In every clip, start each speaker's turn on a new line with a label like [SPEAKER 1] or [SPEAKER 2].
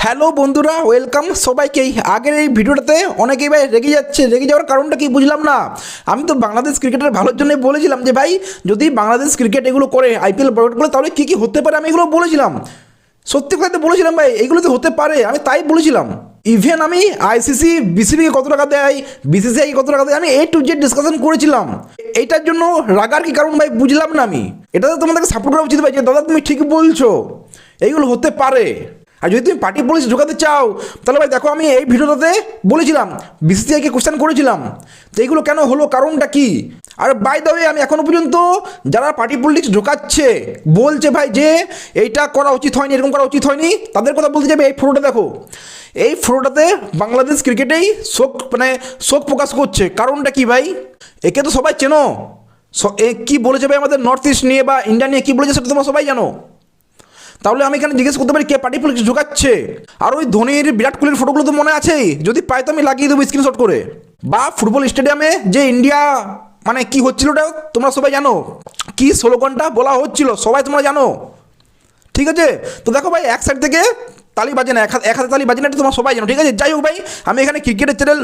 [SPEAKER 1] Hello বন্ধুরা, welcome সবাইকেই। আগের এই ভিডিওটাতে অনেকেই ভাই রেগে যাচ্ছে, রেগে যাওয়ার কারণটা কি বুঝলাম না। আমি তো বাংলাদেশ ক্রিকেটের ভালোর জন্যই বলেছিলাম যে ভাই যদি বাংলাদেশ ক্রিকেট এগুলো করে আইপিএল বয়কট করে তাহলে কী কী হতে পারে আমি এগুলো বলেছিলাম। সত্যি কথা বলেছিলাম ভাই, এগুলো তো হতে পারে, আমি তাই বলেছিলাম। ইভেন আমি আইসিসি বিসিবিকে কত টাকা দেয়, বিসিসিআই কত টাকা দেয়, আমি A to Z ডিসকাশন করেছিলাম। এইটার জন্য রাগার কি কারণ ভাই বুঝলাম না আমি। এটা তো তোমাদেরকে সাপোর্ট করা উচিত ভাই যে দাদা তুমি ঠিক বলছো, এইগুলো হতে পারে। আর যদি তুমি পার্টি পলিসি ঢোকাতে চাও তাহলে ভাই দেখো, আমি এই ভিডিওটাতে বলেছিলাম, বিসিসিআইকে কোশ্চেন করেছিলাম যে এইগুলো কেন হলো, কারণটা কি। আর বাই দ্য ওয়ে আমি এখনও পর্যন্ত যারা পার্টি পলিটিক্স ঢোকাচ্ছে বলছে ভাই যে এইটা করা উচিত হয়নি, এরকম করা উচিত হয়নি, তাদের কথা বলতে যাবে। এই ফটোটা দেখো, এই ফটোটাতে বাংলাদেশ ক্রিকেটেই শোক প্রকাশ করছে। কারণটা কি ভাই? একে তো সবাই চেনো, এ কী বলেছে ভাই আমাদের নর্থ ইস্ট নিয়ে বা ইন্ডিয়া নিয়ে কী বলেছে সেটা তোমরা সবাই জানো। তাহলে আমি এখানে জিজ্ঞেস করতে পারি কে পার্টি পলিটিক্স ঢোকাচ্ছে। আর ওই ধোনির, বিরাট কোহলির ফটোগুলো তো মনে আছেই, যদি পাই তো আমি লাগিয়ে দেবো স্ক্রিনশট করে। বা ফুটবল স্টেডিয়ামে যে ইন্ডিয়া কি হচ্ছিল ওটা তোমরা সবাই জানো, কি স্লোগানটা বলা হচ্ছিল সবাই তোমরা জানো, ঠিক আছে। তো দেখো ভাই, এক সাইড থেকে তালি বাজে না, এক হাতে তালি বাজে না, এটা তোমরা সবাই জানো, ঠিক আছে। যাই হোক ভাই, আমি এখানে ক্রিকেটের চ্যানেল,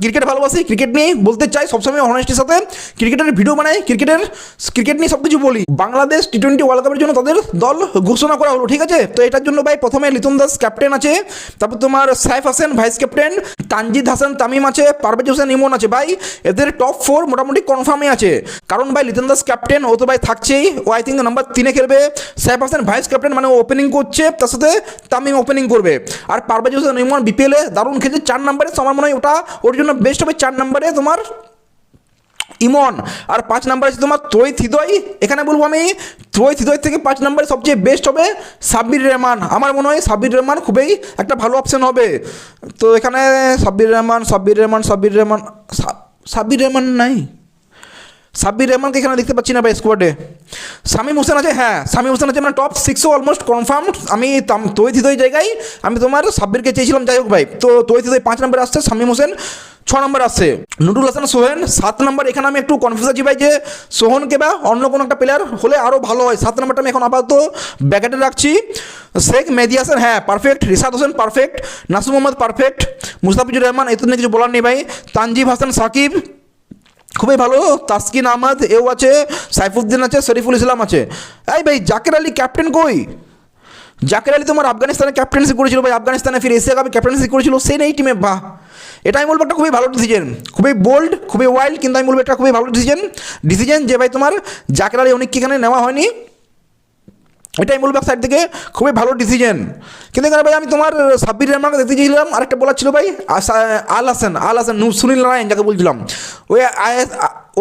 [SPEAKER 1] ক্রিকেট ভালোবাসি, ক্রিকেট নিয়ে বলতে চাই সবসময় অনেস্টির সাথে। ক্রিকেটের ভিডিও বানাই, ক্রিকেট নিয়ে সব কিছু বলি। বাংলাদেশ T20 ওয়ার্ল্ড কাপের জন্য তাদের দল ঘোষণা করা হলো, ঠিক আছে। তো এটার জন্য ভাই প্রথমে লিটন দাস ক্যাপ্টেন আছে, তারপর তোমার সাইফ হাসান ভাইস ক্যাপ্টেন, তানজিদ হাসান তামিম আছে, পারভেজ হোসেন ইমন আছে। ভাই এদের টপ 4 মোটামুটি কনফার্মই আছে, কারণ ভাই লিটন দাস ক্যাপ্টেন, ও তো ভাই থাকছেই, ও আই থিঙ্ক নাম্বার 3-এ খেলবে। সাইফ হাসান ভাইস ক্যাপ্টেন, ও ওপেনিং করছে, তার সাথে তামিম ওপেনিং করবে। আর পারভেজ হোসেন ইমন বিপিএলে দারুণ খেলছে 4 নম্বরে, আমার মনে হয় ওটা ওর জন্য বেস্ট হবে। 4 নম্বরে তোমার ইমন, আর 5 নম্বরে আছে তোমার ত্রয়িত হৃদয়। এখানে বলবো আমি ত্রয়িত হৃদয় থেকে 5 নম্বরে সবচেয়ে বেস্ট হবে সাব্বির রহমান। আমার মনে হয় সাব্বির রহমান খুবই একটা ভালো অপশন হবে। তো এখানে সাব্বির রহমান নাই, সাব্বির রহমানকে এখানে দেখতে পাচ্ছি না ভাই স্কোয়াডে। শামীম হোসেন আছে, হ্যাঁ শামীম হোসেন আছে, টপ 6 অলমোস্ট কনফার্ম। আমি ত্রয়িত হৃদয় জায়গায় আমি তোমার সাব্বিরকে চেয়েছিলাম। যাই হোক ভাই, তো ত্রয়িত হৃদয় 5 নম্বরে আসছে, শামীম হোসেন 6 নম্বরে আসছে, নুরুল হাসান সোহেন 7 নম্বর। এখানে আমি একটু কনফিউজ আছি ভাই যে সোহনকে বা অন্য কোনো একটা প্লেয়ার হলে আরও ভালো হয়। 7 নম্বরটা আমি এখন আপাতত ব্যাকেটে রাখছি। শেখ মেহেদী হাসান, হ্যাঁ perfect. Rishad Hossain perfect, Nasim Mohammad perfect, Mustafizur Rahman এত কিছু বলার নেই ভাই। তানজিব হাসান সাকিব খুবই ভালো, তাসকিন আহমদ এও আছে, সাইফুদ্দিন আছে, শরীফুল ইসলাম আছে। এই ভাই জাকের আলী ক্যাপ্টেন কই? জাকের আলী তোমার আফগানিস্তানে ক্যাপ্টেন্সি করেছিল ভাই, আফগানিস্তানে ফিরে এশিয়া কাপে ক্যাপ্টেন্সি করেছিল, সে নেই টিমে। বাহ, এটা আমি বলবো একটা খুবই ভালো ডিসিশন, খুবই বোল্ড, খুবই ওয়াইল্ড, কিন্তু আমি বলবো এটা খুবই ভালো ডিসিশন যে ভাই তোমার জাকের আলী অনেক এখানে নেওয়া হয়নি। এটাই বলবো এক সাইড থেকে খুবই ভালো ডিসিশন। কিন্তু এখানে ভাই আমি তোমার সাব্বির রহমানকে দেখতে চেয়েছিলাম, আরেকটা বলার ছিল ভাই আল হাসান সুনীল নারায়ণ যাকে বলছিলাম,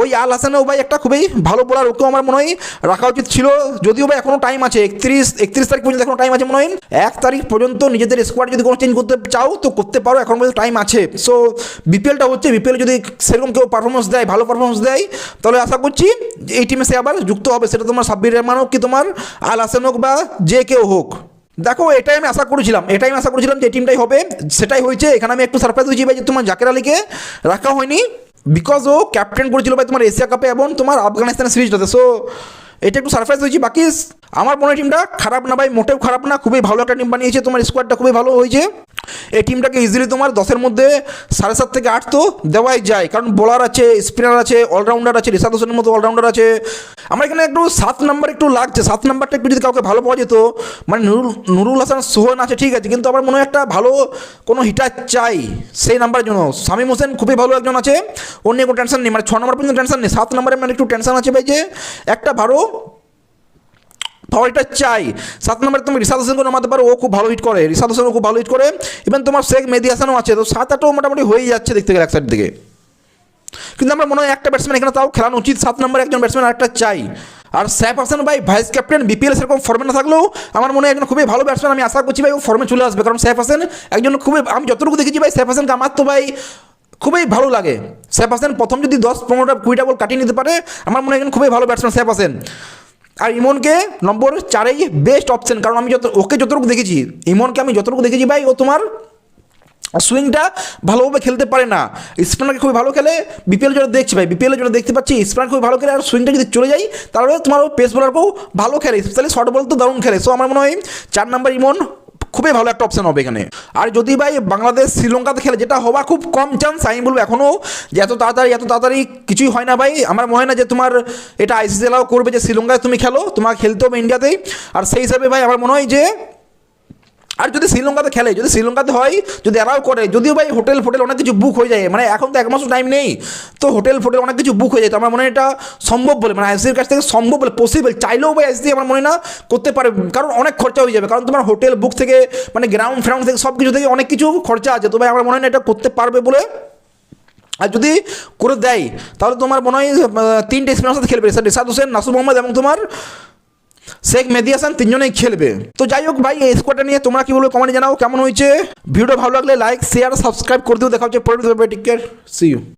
[SPEAKER 1] ওই আল হাসানও ভাই একটা খুবই ভালো বোলার, ওকেও আমার মনে হয় রাখা উচিত ছিল। যদিও ভাই এখনও টাইম আছে, 31 তারিখ পর্যন্ত এখনও টাইম আছে, মনে হয় 1 তারিখ পর্যন্ত নিজেদের স্কোয়াড যদি কোনো চেঞ্জ করতে চাও তো করতে পারো, এখন পর্যন্ত টাইম আছে। সো বিপিএলটা হচ্ছে, বিপিএলে যদি সেরকম কেউ পারফরমেন্স দেয়, ভালো পারফরমেন্স দেয়, তাহলে আশা করছি এই টিমে সে আবার যুক্ত হবে, সেটা তোমার সাব্বির রহমান হোক কি তোমার আল হাসান হোক বা যে কেউ হোক। দেখো এটাই আমি আশা করেছিলাম যে টিমটাই হবে, সেটাই হয়েছে। এখানে আমি একটু সারপ্রাইজ হয়েছি ভাই যে তোমার জাকের আলীকে রাখা হয়নি, বিকজ ও ক্যাপ্টেন করেছিল ভাই তোমার এশিয়া কাপে এবং তোমার আফগানিস্তানের সিরিজটাতে। সো এটা একটু সারপ্রাইজ হয়েছি। বাকি আমার মনে হয় টিমটা খারাপ না ভাই, মোটেও খারাপ না, খুবই ভালো একটা টিম বানিয়েছে, তোমার স্কোয়াডটা খুবই ভালো হয়েছে। এই টিমটাকে ইজিলি তোমার 10-এর মধ্যে 7.5 থেকে 8 তো দেওয়াই যায়, কারণ বোলার আছে, স্পিনার আছে, অলরাউন্ডার আছে, রিশাদ হোসেনের মতো অলরাউন্ডার আছে। আমার এখানে একটু 7 নাম্বার একটু লাগছে, 7 নাম্বারটা একটু যদি কাউকে ভালো পাওয়া যেত, নুরুল হাসান সোহেন আছে ঠিক আছে, কিন্তু আমার মনে হয় একটা ভালো কোনো হিটার চাই সেই নাম্বারের জন্য। শামীম হোসেন খুবই ভালো একজন আছে, ওর নিয়ে কোনো টেনশন নেই, 6 নম্বর পর্যন্ত টেনশন নেই। 7 নম্বরে একটু টেনশন আছে ভাই যে একটা ভালো পাওয়ারটা চাই। 7 নম্বরে তুমি রিশাদ হোসেনকে নামাতে পারো, ও খুব ভালো হিট করে, রিশাদ হোসেনও খুব ভালো হিট করে, ইভেন তোমার শেখ মেহেদী হাসানও আছে। তো 7-8ও মোটামুটি হয়ে যাচ্ছে দেখতে গেলে এক সাইড থেকে। কিন্তু আমার মনে হয় একটা ব্যাটসম্যান এখানে তাও খেলানো উচিত, 7 নম্বরে একজন ব্যাটসম্যান আরেকটা চাই। আর সাইফ হাসান ভাই ভাইস ক্যাপ্টেন, বিপিএল সেরকম ফর্মে না থাকলেও আমার মনে হয় একজন খুবই ভালো ব্যাটসম্যান, আমি আশা করছি ভাই ও ফর্মে চলে আসবে, কারণ সাইফ হাসান একজন খুবই, আমি যতটুকু দেখেছি ভাই সাইফ হাসানকে আমার তো ভাই খুবই ভালো লাগে। সাইফ হাসান প্রথম যদি 10-15টা 20টা বল কাটিয়ে নিতে পারে, আমার মনে হয় একজন খুবই ভালো ব্যাটসম্যান সাইফ হাসান। আর ইমনকে নম্বর 4-এই বেস্ট অপশন, কারণ আমি ওকে যতটুকু দেখেছি, ইমনকে আমি যতটুকু দেখেছি ভাই ও তোমার সুইংটা ভালোভাবে খেলতে পারে না, স্পিনারকে খুবই ভালো খেলে। বিপিএল যেটা দেখছি ভাই, বিপিএল যেটা দেখতে পাচ্ছি স্পিনার খুবই ভালো খেলে, আর সুইংটা যদি চলে যায় তাহলে তোমার পেস বোলারকেও ভালো খেলে, স্পেশালি শর্ট বল তো দারুণ খেলে। সো আমার মনে হয় 4 নম্বর ইমন খুবই ভালো একটা অপশন হবে এখানে। আর যদি ভাই বাংলাদেশ শ্রীলঙ্কাতে খেলে, যেটা হওয়া খুব কম চান্স, আমি বলবো এখনও যে এত তাড়াতাড়ি কিছুই হয় না ভাই। আমার মনে হয় না যে তোমার এটা আইসিসি এলাও করবে যে শ্রীলঙ্কায় তুমি খেলো, তোমাকে খেলতে হবে ইন্ডিয়াতেই। আর সেই হিসাবে ভাই আমার মনে হয় যে, আর যদি শ্রীলঙ্কাতে খেলে, যদি শ্রীলঙ্কাতে হয়, যদি এরাও করে, যদিও ভাই হোটেল ফোটেল অনেক কিছু বুক হয়ে যায়, মানে এখন তো এক মাসও টাইম নেই, তো হোটেল ফোটেল অনেক কিছু বুক হয়ে যায়, তো আমার মনে হয় এটা সম্ভব বলে, মানে আইসিসির কাছ থেকে সম্ভব বলে, পসিবল, চাইলেও ভাই আইসিসি আমার মনে হয় না করতে পারে, কারণ অনেক খরচা হয়ে যাবে, কারণ তোমার হোটেল বুক থেকে, মানে গ্রাউন্ড ফ্রাউন্ড থেকে সব কিছু থেকে অনেক কিছু খরচা আছে, তো ভাই আমার মনে হয় না এটা করতে পারবে বলে। আর যদি করে দেয় তাহলে তোমার মনে হয় 3টে স্পিনার সাথে খেলবে, রিশাদ হোসেন, নাসুম মোহাম্মদ এবং তোমার শেখ মেহেদী হাসান, 3জনেই খেলবে। তো যাই হোক ভাই, এই স্কোয়াডটা নিয়ে তোমরা কি বলবে কমেন্টে জানাও কেমন হয়েছে। ভিডিও ভালো লাগলে লাইক শেয়ার সাবস্ক্রাইব করে দিও। দেখা হচ্ছে পরের ভিডিওতে। Take care, see you.